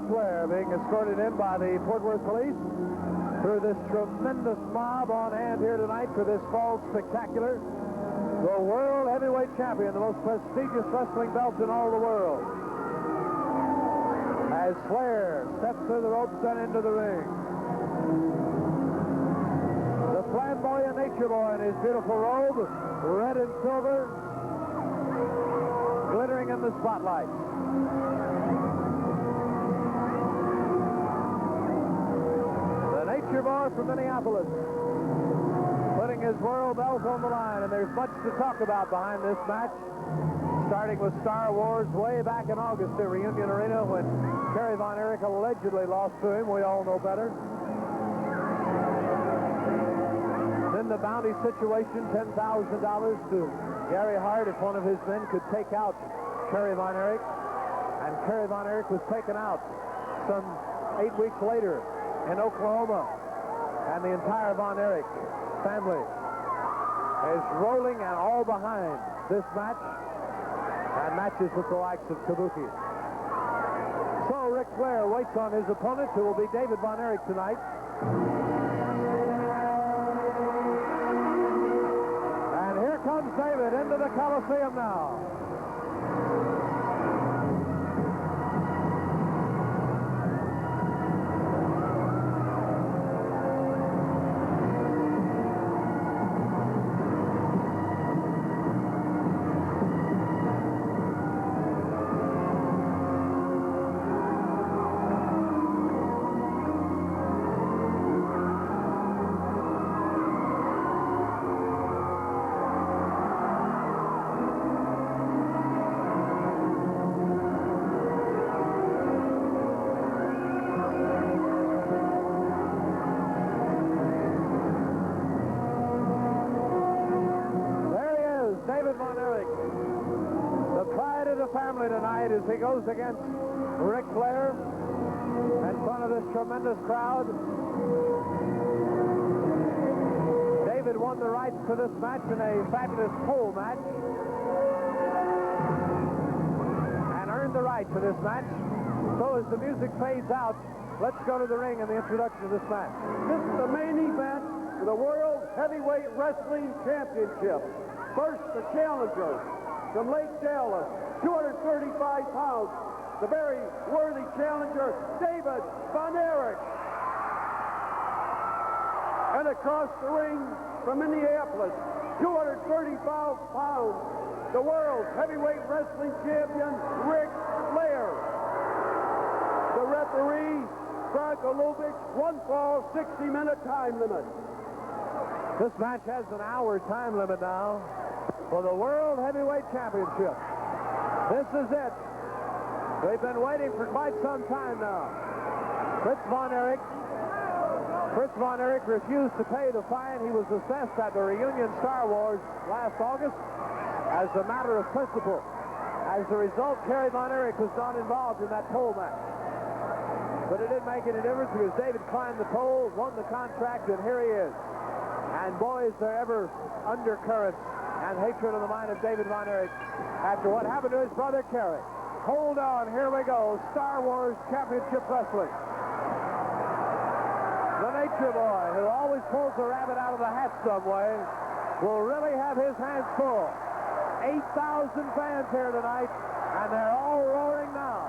Flair being escorted in by the Fort Worth police through this tremendous mob on hand here tonight for this fall spectacular. The World Heavyweight Champion, the most prestigious wrestling belt in all the world. As Flair steps through the ropes and into the ring. The flamboyant Nature Boy in his beautiful robe, red and silver, glittering in the spotlight. The Nature Boy from Minneapolis, putting his world belt on the line, and there's much to talk about behind this match, starting with Star Wars way back in August at Reunion Arena when Kerry Von Erich allegedly lost to him. We all know better. Then the bounty situation, $10,000 to Gary Hart if one of his men could take out Kerry Von Erich. And Kerry Von Erich was taken out some 8 weeks later in Oklahoma. And the entire Von Erich family is rolling and all behind this match and matches with the likes of Kabuki. So Ric Flair waits on his opponent, who will be David Von Erich tonight. And here comes David into the Coliseum now. Tonight as he goes against Ric Flair in front of this tremendous crowd. David won the rights to this match in a fabulous pole match and earned the right to this match. So as the music fades out, let's go to the ring and the introduction of this match. This is the main event for the World Heavyweight Wrestling Championship. First, the challenger from Lake Dallas, 235 pounds, the very worthy challenger, David Von Erich. And across the ring from Minneapolis, 235 pounds, the world heavyweight wrestling champion, Ric Flair. The referee, Branko Lubic, 1 fall, 60-minute time limit. This match has an hour time limit now for the World Heavyweight Championship. This is it. They've been waiting for quite some time now. Fritz Von Erich refused to pay the fine he was assessed at the Reunion Star Wars last August as a matter of principle. As a result, Kerry Von Erich was not involved in that pole match. But it didn't make any difference because David climbed the pole, won the contract, and here he is. And boy, is there ever undercurrents and hatred in the mind of David Von Erich after what happened to his brother Kerry. Hold on, here we go. Star Wars Championship Wrestling. The Nature Boy, who always pulls a rabbit out of the hat some way, will really have his hands full. 8,000 fans here tonight, and they're all roaring now.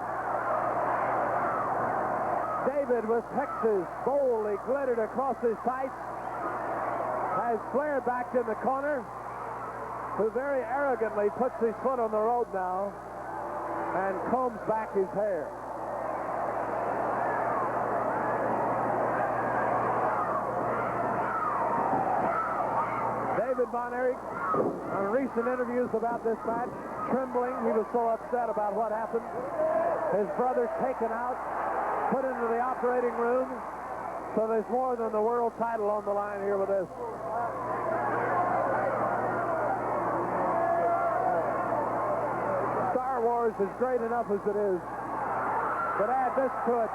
David, with Texas boldly glittered across his tights, has Flair backed in the corner, who very arrogantly puts his foot on the rope now and combs back his hair. David Von Erich, on recent interviews about this match, trembling. He was so upset about what happened. His brother taken out, put into the operating room. So there's more than the world title on the line here with this. Star Wars is great enough as it is, but add this to it,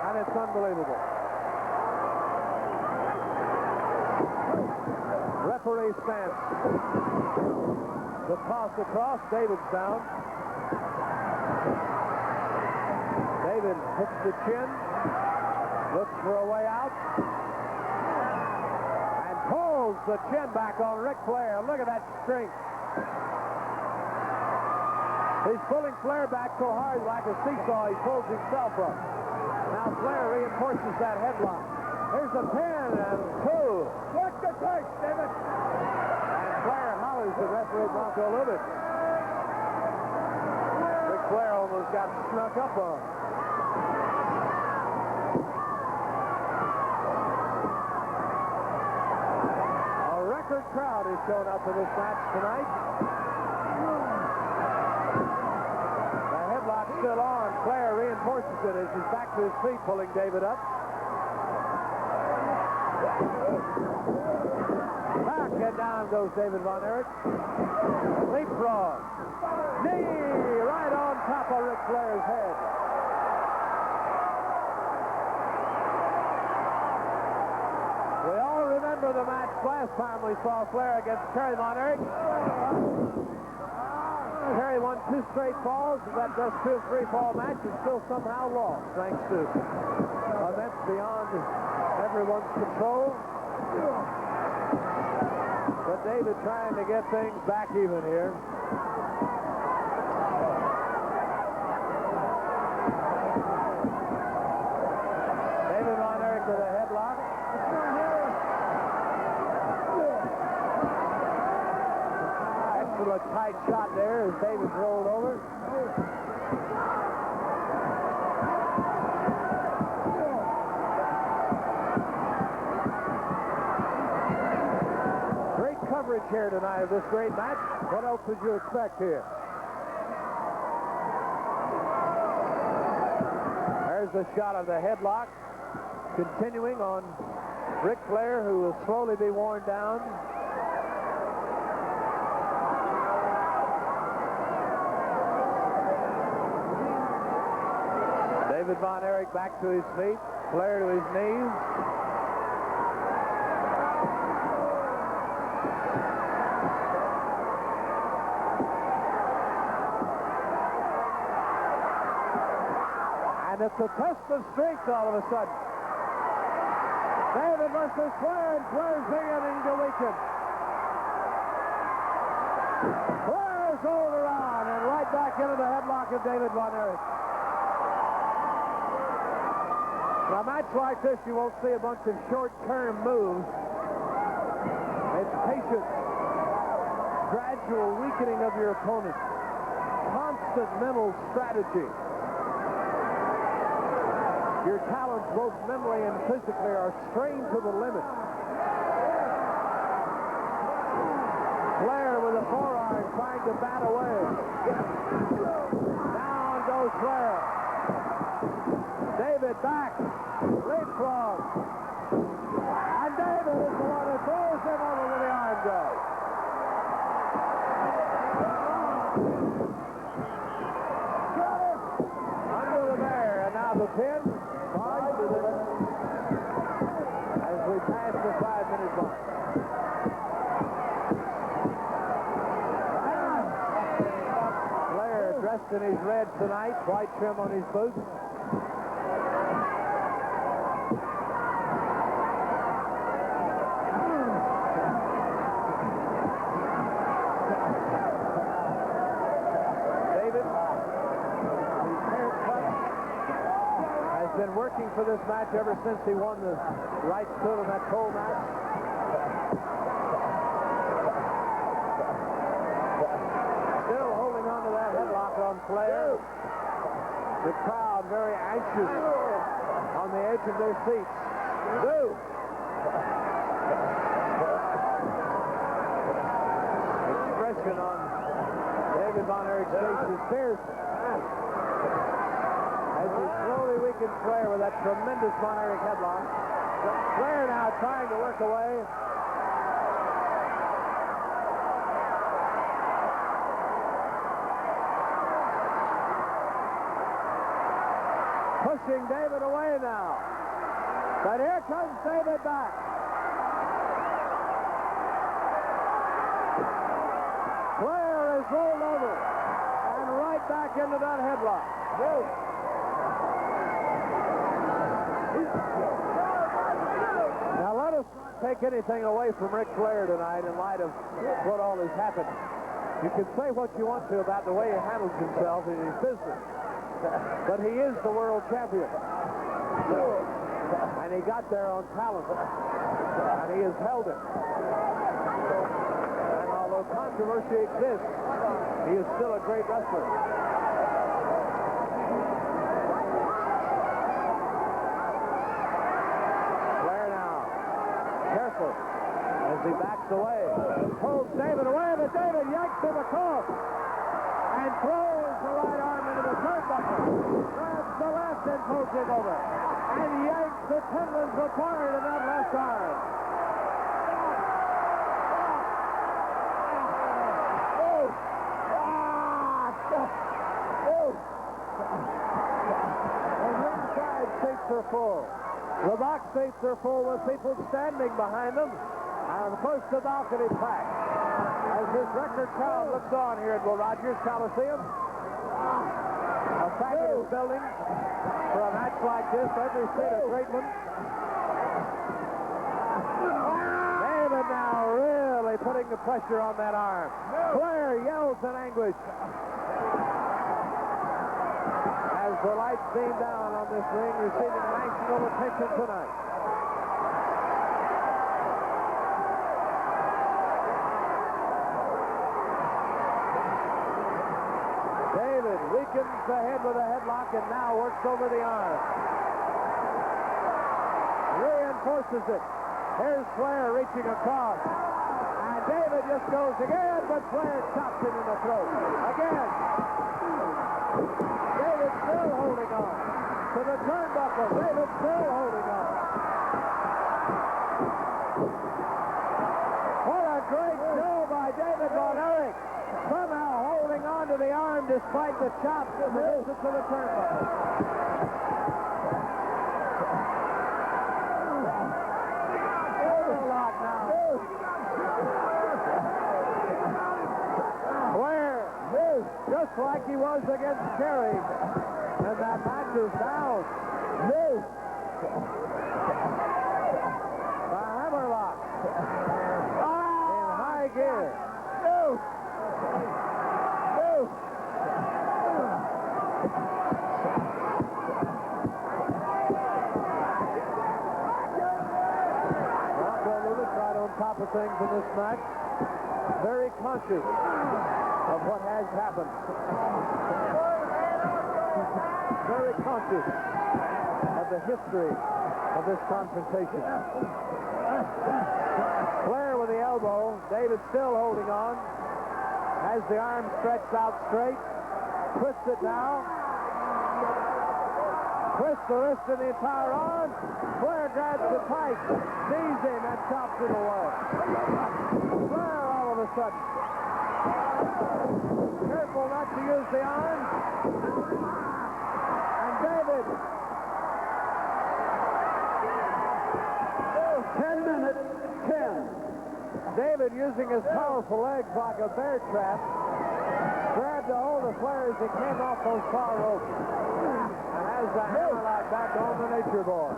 and it's unbelievable. Referee stance. The toss across, David's down. David hits the chin, looks for a way out, and pulls the chin back on Ric Flair. Look at that strength. He's pulling Flair back so hard like a seesaw, he pulls himself up. Now Flair reinforces that headlock. Here's a pin and two. Look the touch, David. And Flair hollers at referee Bronco Lubitz. Ric Flair almost got snuck up on. A record crowd has shown up for this match tonight. The headlock's still on. Flair reinforces it as he's back to his feet, pulling David up. Back and down goes David Von Erich. Leapfrog. Knee right on top of Ric Flair's head. We all remember the match last time we saw Flair against Kerry Von Erich. Kerry won 2 straight falls. That does 2 or 3 fall match and still somehow lost, thanks to events beyond everyone's control. But David trying to get things back even here. David Von Erich with a headlock. Excellent tight shot there as David rolled over. Great coverage here tonight of this great match. What else would you expect here? There's a shot of the headlock. Continuing on Ric Flair, who will slowly be worn down. David Von Erich back to his feet. Flair to his knees. And it's a test of strength all of a sudden. David versus Flair, and Flair's beginning to weaken. Flair's rolled around and right back into the headlock of David Von Erich. In a match like this, you won't see a bunch of short-term moves. It's patient, gradual weakening of your opponent. Constant mental strategy. Your talents, both mentally and physically, are strained to the limit. Flair with a forearm trying to bat away. Down goes Flair. David back. Leapfrog. And David is the one who throws him over with the arm drag. Under the bear, and now the pin. As we pass the 5-minute mark. Flair dressed in his red tonight, white trim on his boots. Been working for this match ever since he won the rights to it in that pole match. Still holding on to that headlock on Flair. The crowd very anxious on the edge of their seats. Expression on David Von Erich's face is fierce. As he slowly weakens Flair with that tremendous Von Erich headlock. Flair now trying to work away. Pushing David away now. But here comes David back. Flair is rolled over and right back into that headlock. Now let us not take anything away from Ric Flair tonight in light of what all has happened. You can say what you want to about the way he handles himself in his business, but he is the world champion. And he got there on talent, and he has held it. And although controversy exists, he is still a great wrestler. Flair now, careful as he backs away. Pulls David away, but David yanks him across and throws the right arm into the turnbuckle. Grabs the left and pulls him over. And yanks the tendons apart in that left arm. The ringside seats are full. The box seats are full with people standing behind them. And of course the balcony packed. As this record crowd looks on here at Will Rogers Coliseum. A fabulous building for a match like this. Every seat a great one. David now really putting the pressure on that arm. Flair yells in anguish as the lights beam down on this ring, receiving national attention tonight. David weakens the head with a headlock and now works over the arm. Reinforces it. Here's Flair reaching across. And David just goes again, but Flair chops him in the throat. Again. David still holding on to the turnbuckle. David still holding on. What a great show by David Von Erich. Somehow holding on to the arm despite the chops and the distance of the turnbuckle. Lock now. Flair, just like he was against Kerry, and that match is down. The hammerlock in high gear. Right on top of things in this match. Very conscious of what has happened. Very conscious of the history of this confrontation. Flair with the elbow. David still holding on. Has the arm stretched out straight. Twists it now. Twists the wrist in the entire arm. Flair grabs it tight, knees him, and chops it away. Flair all of a sudden. Careful not to use the arm. And David. 10 minutes, 10. David using his powerful legs like a bear trap. Grabbed a hold of Flair as he came off those far ropes. And has the hammerlock back on the Nature Boy.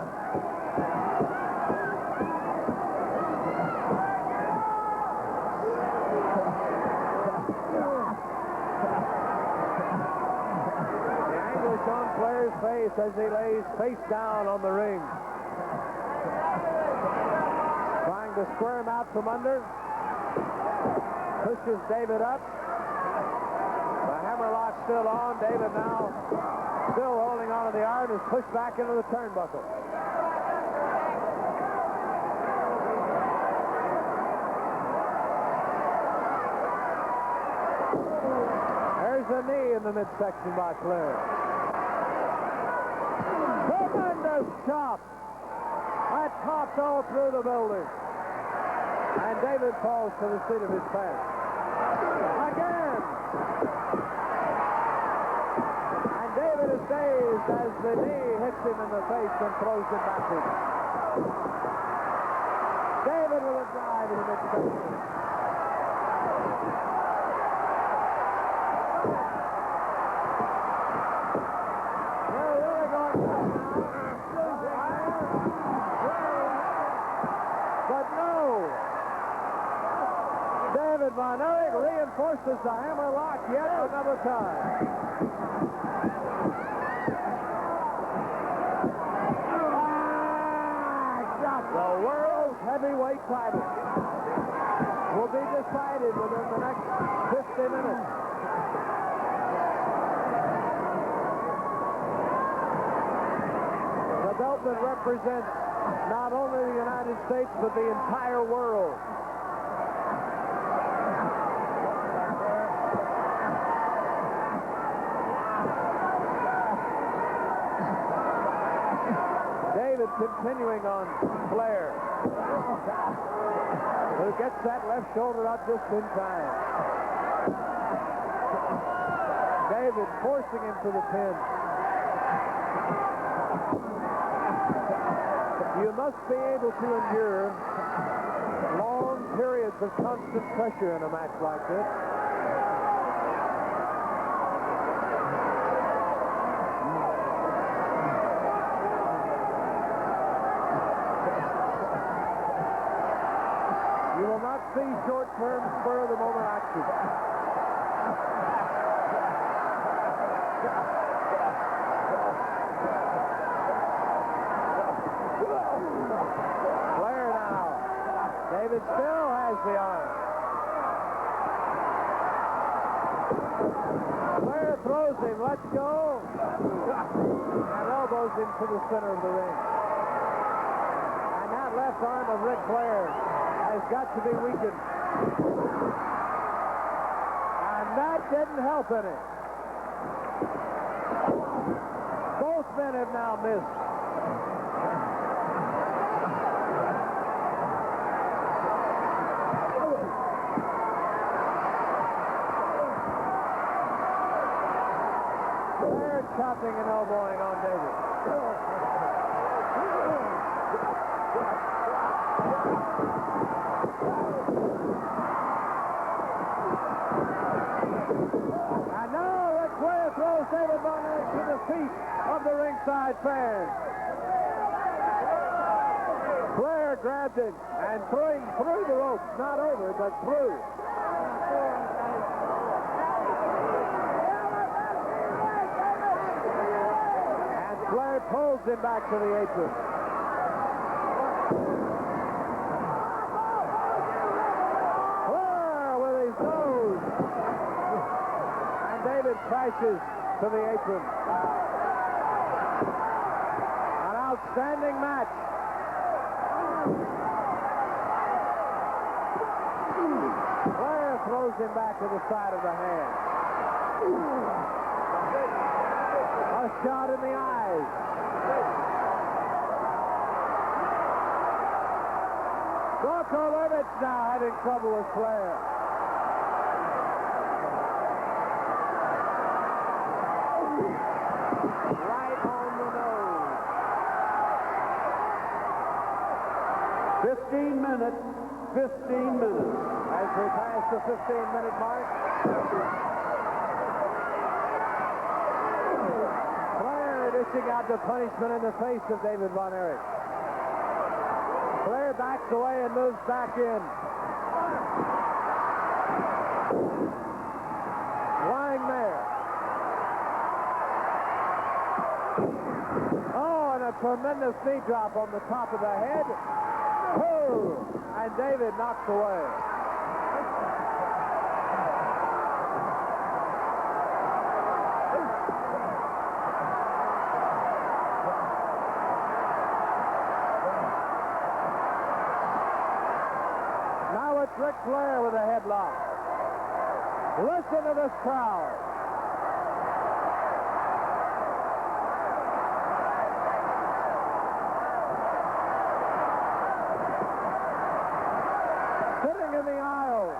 The anguish on Flair's face as he lays face down on the ring. Trying to squirm out from under. Pushes David up. The hammerlock still on. David now still holding on to the arm, is pushed back into the turnbuckle. There's a knee in the midsection by Flair. Tremendous chop. That popped all through the building. And David falls to the seat of his pants. Again. And David is dazed as the knee hits him in the face and throws him backwards. David with a drive in the midsection. They're really Von Erich reinforces the hammer lock yet another time. The world heavyweight title will be decided within the next 50 minutes. The belt that represents not only the United States, but the entire world. David continuing on Flair, who gets that left shoulder up just in time. David forcing him to the pin. You must be able to endure long periods of constant pressure in a match like this. You will not see short-term spur-of-the-moment action. Flair now. David still has the arm. Flair throws him. Let's go. And elbows him to the center of the ring. And that left arm of Ric Flair has got to be weakened. And that didn't help any. Both men have now missed. Flair chopping and elbowing on David. And now Ric Flair throws David Von Erich to the feet of the ringside fans. Flair grabbed him and threw him through the ropes. Not over, but through. And Flair pulls him back to the apron. Flair with his nose. And David crashes to the apron. An outstanding match. Flair throws him back to the side of the hand. A shot in the eyes. Rocco Erich now having trouble with Flair. Right on the nose. 15 minutes. 15 minutes. As we pass the 15-minute mark, Flair dishing out the punishment in the face of David Von Erich. Flair backs away and moves back in. Lying there. Oh, and a tremendous knee drop on the top of the head. Oh, and David knocks away. Now it's Ric Flair with a headlock. Listen to this crowd. Sitting in the aisle,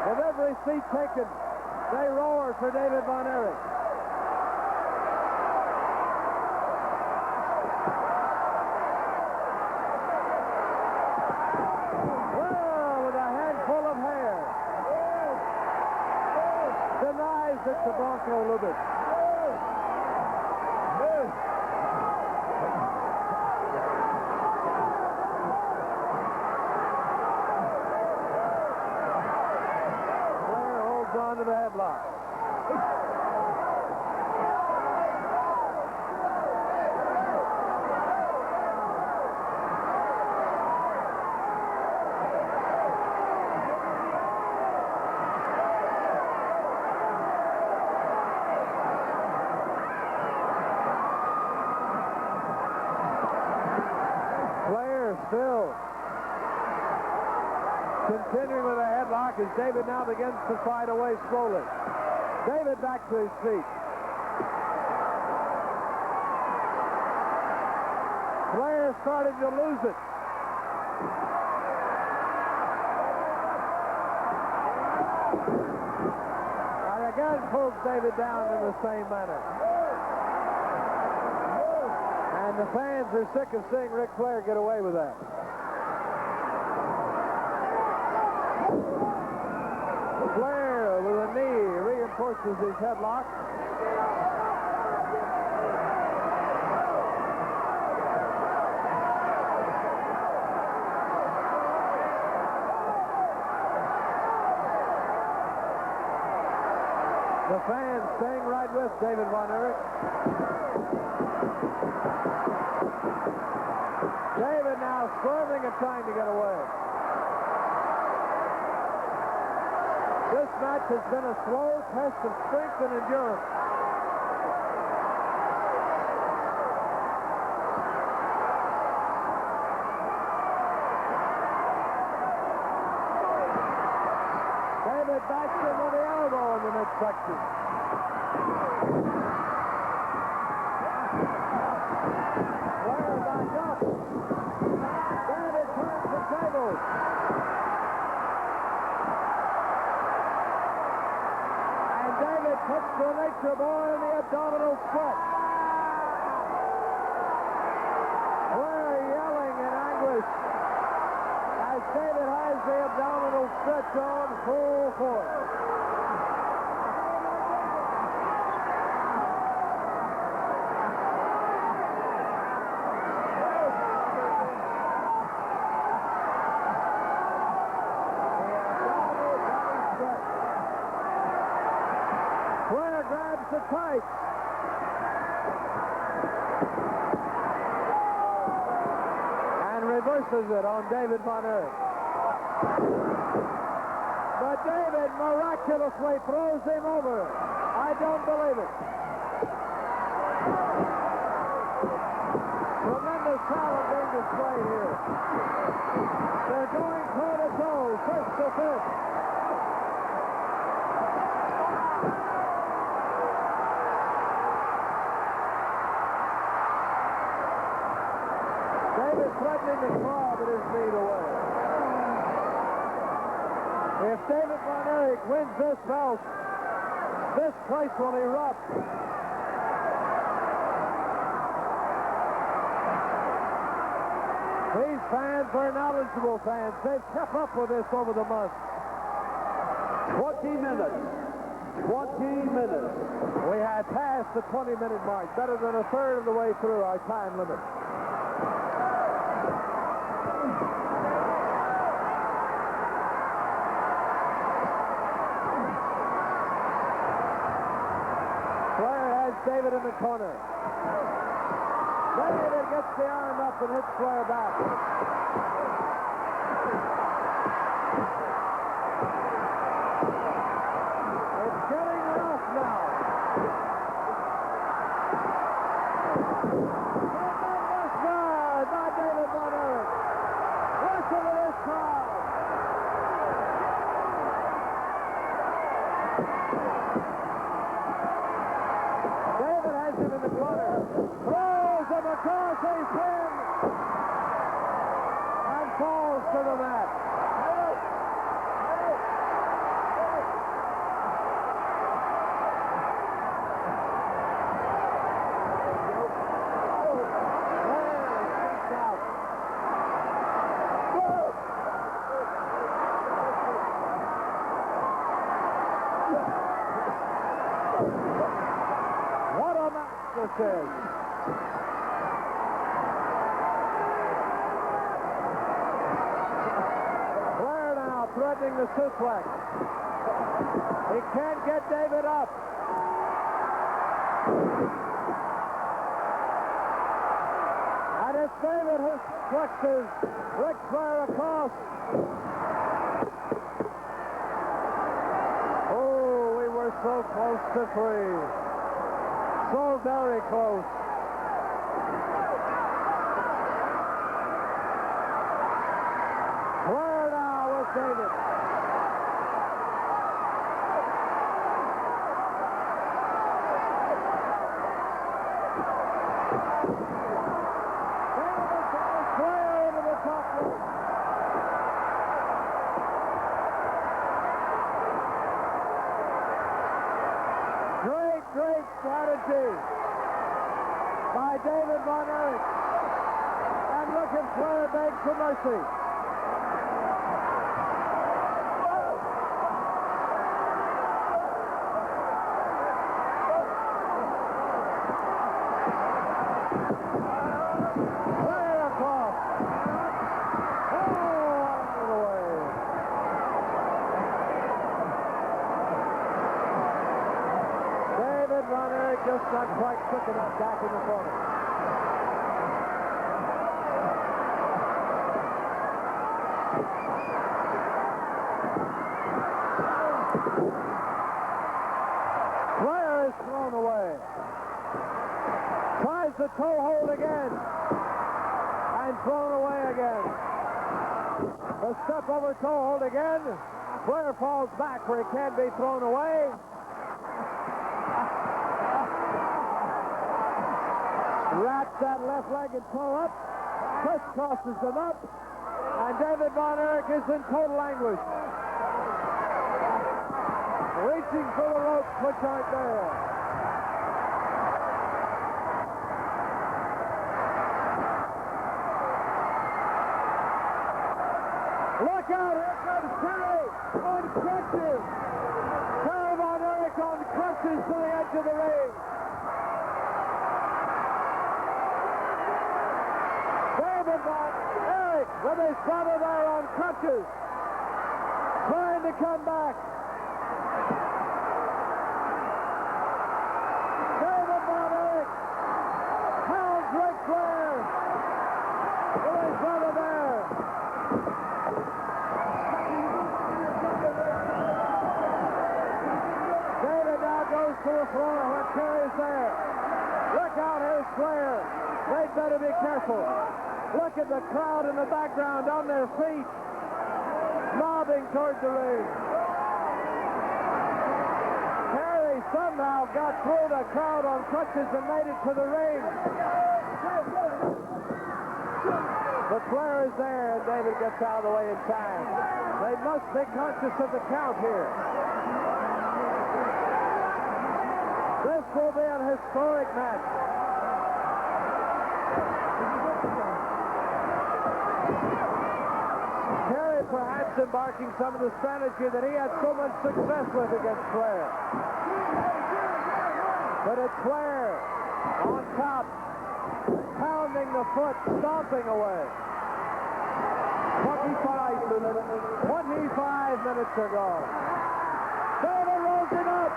with every seat taken, they roar for David Von Erich. It's the Bronco Lubitz. still. Continuing with a headlock as David now begins to slide away slowly. David back to his feet. Flair started to lose it. And again pulls David down in the same manner. And the fans are sick of seeing Ric Flair get away with that. Flair with a knee reinforces his headlock. The fans staying right with David Von Erich. David now swerving and trying to get away. This match has been a slow test of strength and endurance. David backs him with the elbow in the midsection. Flair back up. David turns the tables. And David puts the nature boy in the abdominal split. Flair yelling in anguish as David has the abdominal stretch on full force. Flair grabs the tights. And reverses it on David Von Erich. But David miraculously throws him over. I don't believe it. Tremendous talent being displayed here. They're going toe-to-toe, fist to fist. David threatening to claw, but his knee away. If David Von Erich wins this bout, this place will erupt. These fans are knowledgeable fans. They've kept up with this over the months. 20 minutes. 20 minutes. We had passed the 20-minute mark, better than a third of the way through our time limit. David in the corner. David gets the arm up and hits Flair back. It's getting rough now. Tremendous guard by David Von Erich. Listen to this crowd. In the corner, throws him across his pin, and falls to the mat. What a match this is. Flair now threatening the suplex. He can't get David up. And it's David who flexes Ric Flair across. Oh, we were so close to three. So very close. David. Flair into the top rope. Great strategy by David Von Erich. And look at Flair beg for mercy. Flair across. Oh, out of the way. David Von Erich just not quite quick enough back in the corner. Flair is thrown away. Tries the toe hold again. And thrown away again. The step over toe hold again. Flair falls back where he can't be thrown away. Wraps that left-legged toe up. Crisscrosses them up. And David Von Erich is in total anguish. Reaching for the ropes which aren't there. Look out, here comes Terry on crutches. Terry Von Erich on crutches to the edge of the ring. David Von Erich with his brother there on crutches. Trying to come back. David Von Erich pounds Ric Flair with his brother there. David now goes to the floor when Terry's there. Look out, here's Flair. They'd better be careful. Look at the crowd in the background on their feet, mobbing toward the ring. Terry somehow got through the crowd on crutches and made it to the ring. But Flair is there, and David gets out of the way in time. They must be conscious of the count here. This will be an historic match. Terry perhaps embarking some of the strategy that he had so much success with against Flair. But it's Flair on top, pounding the foot, stomping away. 25 minutes ago. David rolls it up.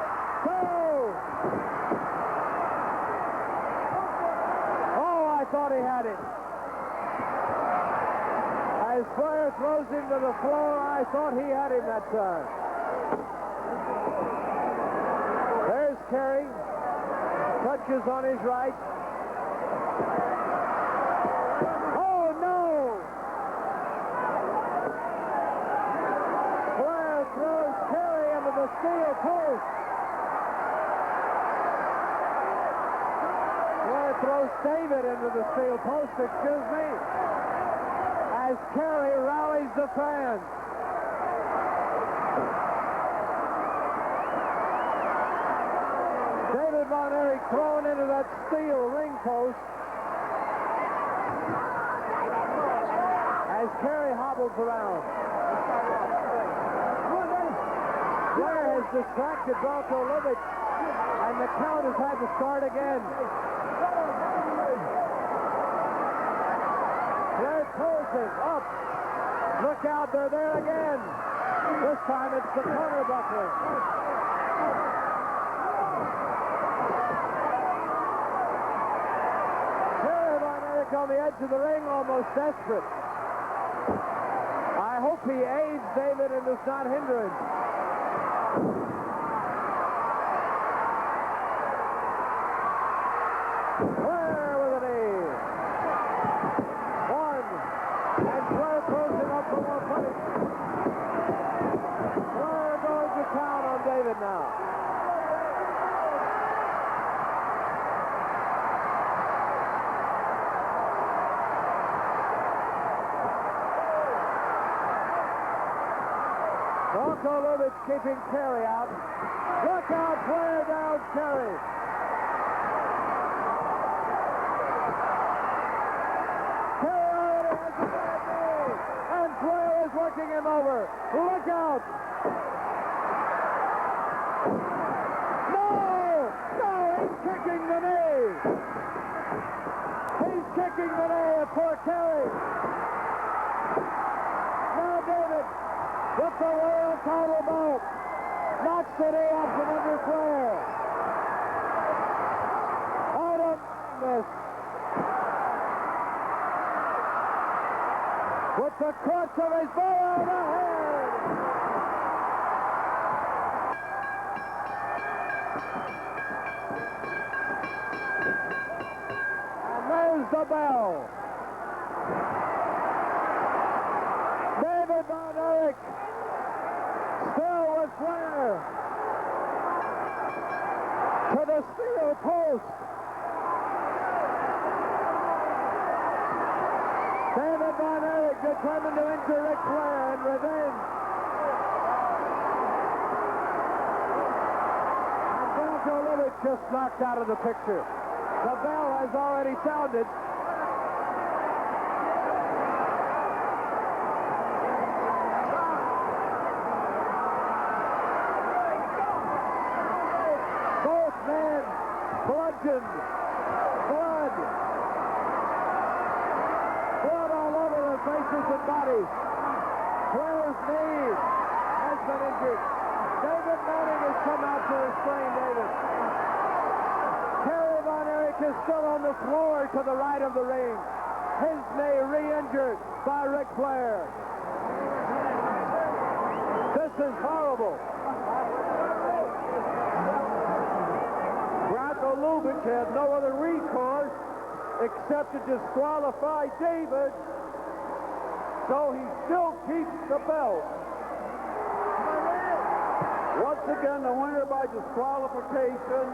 Oh, I thought he had it. As Flair throws him to the floor, I thought he had him that time. There's Kerry. Touches on his right. Oh, no! Flair throws Kerry into the steel post. Flair throws David into the steel post, excuse me. As Kerry rallies the fans. David Von Erich thrown into that steel ring post. As Kerry hobbles around. Flair has distracted Bronco Lubitsch, and the count has had to start again. Flair throws it up. Look out, they're there again. This time it's the turnbuckler. Terry Von Erich on the edge of the ring, almost desperate. I hope he aids David and does not hinder him. Flair with a knee. One. And Flair throws him up for more punishment. Flair goes to town on David now. Volkovich keeping Terry out. Look out, Flair down Terry. Terry already has a bad knee, and Flair is working him over. Look out. No! No, he's kicking the knee. He's kicking the knee of poor Terry. Now David, with the world title belt, knocks the knee up from under Flair. Out of this. With the crutch of his bow on the head. And there's the bell. David Von Erich still with Flair to the steel post. David Von Erich determined to injure Ric Flair in revenge. And Volkovich just knocked out of the picture. The bell has already sounded. Both men bludgeoned. Blood all over their faces and bodies. Flair's knee has been injured. David Manning has come out to restrain David. Kerry Von Erich is still on the floor to the right of the ring. His knee re-injured by Ric Flair. This is horrible. Lubitsch had no other recourse except to disqualify David, so he still keeps the belt. Once again, the winner by disqualification,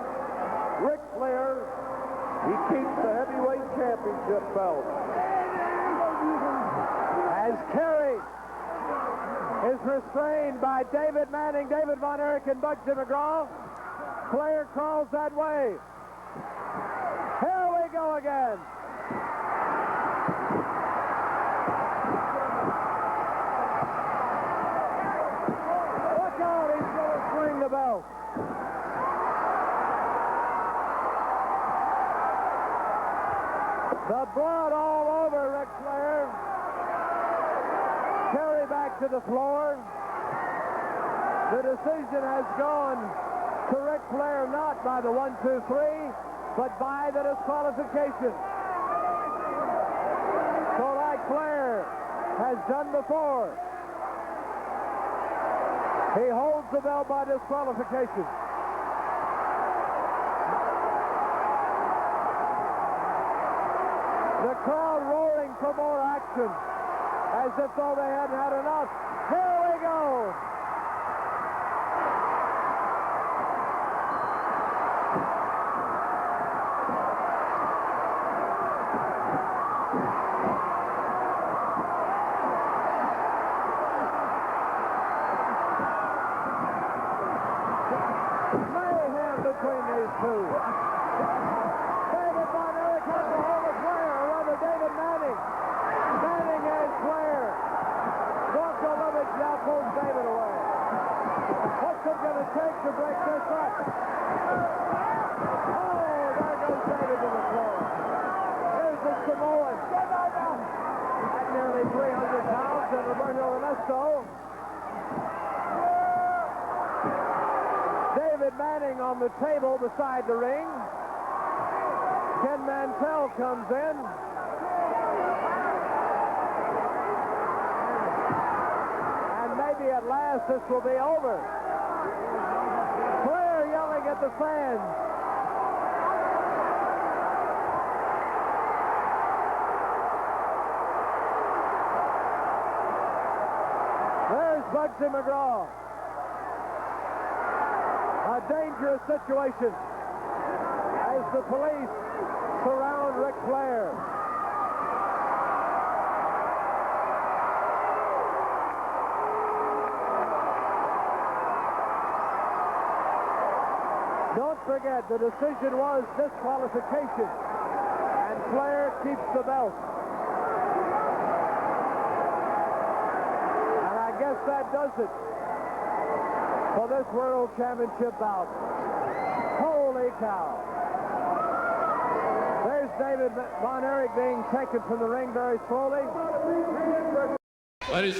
Ric Flair. He keeps the heavyweight championship belt. As Kerry is restrained by David Manning, David Von Erich, and Bugsy McGraw, Flair crawls that way. Here we go again. Look out, he's going to swing the belt. The blood all over Ric Flair. Kerry back to the floor. The decision has gone to Ric Flair, not by the 1-2-3, but by the disqualification. So like Flair has done before, he holds the belt by disqualification. The crowd roaring for more action, as if though they hadn't had enough. Here we go. Between these two. David Von Erich has a hold of Flair, or rather David Manning. Manning has Flair. Volkovich now pulls David away. What's it going to take to break this up? Oh, there goes David to the floor. Here's the Samoan. At nearly 300 pounds, and Roberto Ernesto. David Manning on the table beside the ring. Ken Mantell comes in. And maybe at last this will be over. Flair yelling at the fans. There's Bugsy McGraw. A dangerous situation as the police surround Ric Flair. Don't forget, the decision was disqualification, and Flair keeps the belt. And I guess that does it for this World Championship bout. Holy cow. There's David Von Erich being taken from the ring very slowly. Ladies